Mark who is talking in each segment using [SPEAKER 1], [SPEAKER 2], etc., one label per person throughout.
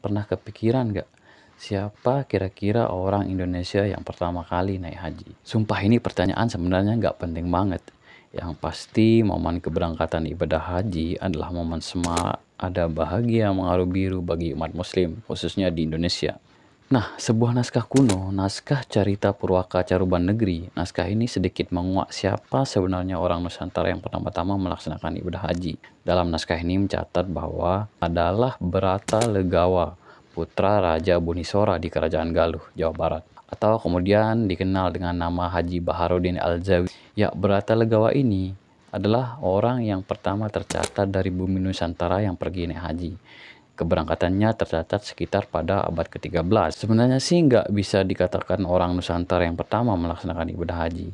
[SPEAKER 1] pernah kepikiran nggak? Siapa kira-kira orang Indonesia yang pertama kali naik haji? Sumpah ini pertanyaan sebenarnya nggak penting banget. Yang pasti momen keberangkatan ibadah haji adalah momen semarak, ada bahagia mengaruh biru bagi umat muslim, khususnya di Indonesia. Nah, sebuah naskah kuno, naskah Carita Purwaka Caruban Negeri, naskah ini sedikit menguak siapa sebenarnya orang Nusantara yang pertama-tama melaksanakan ibadah haji. Dalam naskah ini mencatat bahwa adalah Berata Legawa, putra Raja Bunisora di Kerajaan Galuh, Jawa Barat. Atau kemudian dikenal dengan nama Haji Baharudin Al-Zawi. Ya, Berata Legawa ini adalah orang yang pertama tercatat dari bumi Nusantara yang pergi naik haji. Keberangkatannya tercatat sekitar pada abad ke-13. Sebenarnya sih nggak bisa dikatakan orang Nusantara yang pertama melaksanakan ibadah haji.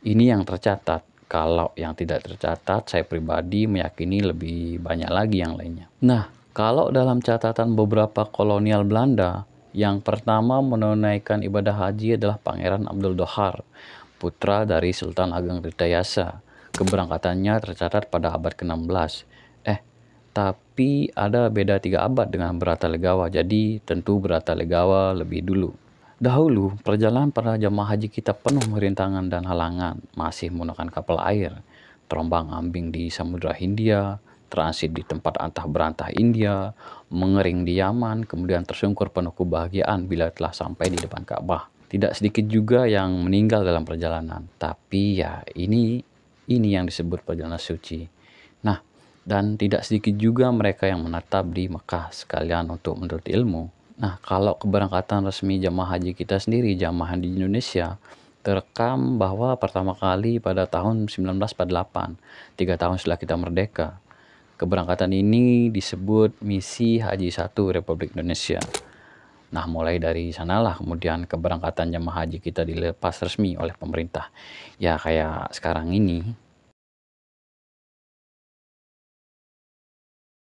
[SPEAKER 1] Ini yang tercatat. Kalau yang tidak tercatat, saya pribadi meyakini lebih banyak lagi yang lainnya. Nah, kalau dalam catatan beberapa kolonial Belanda, yang pertama menunaikan ibadah haji adalah Pangeran Abdul Dhohar, putra dari Sultan Ageng Tirtayasa. Keberangkatannya tercatat pada abad ke-16. Tapi ada beda 3 abad dengan Berata Legawa, jadi tentu Berata Legawa lebih dulu. Dahulu, perjalanan para jamaah haji kita penuh rintangan dan halangan, masih menggunakan kapal air, terombang-ambing di Samudra Hindia, transit di tempat antah berantah India, mengering di Yaman, kemudian tersungkur penuh kebahagiaan bila telah sampai di depan Ka'bah. Tidak sedikit juga yang meninggal dalam perjalanan, tapi ya ini yang disebut perjalanan suci. Nah, dan tidak sedikit juga mereka yang menetap di Mekah sekalian untuk menuntut ilmu. Nah, kalau keberangkatan resmi jamaah haji kita sendiri, jamaah di Indonesia, terekam bahwa pertama kali pada tahun 1948, 3 tahun setelah kita merdeka. Keberangkatan ini disebut Misi Haji 1 Republik Indonesia. Nah, mulai dari sanalah kemudian keberangkatan jamaah haji kita dilepas resmi oleh pemerintah. Ya, kayak sekarang ini.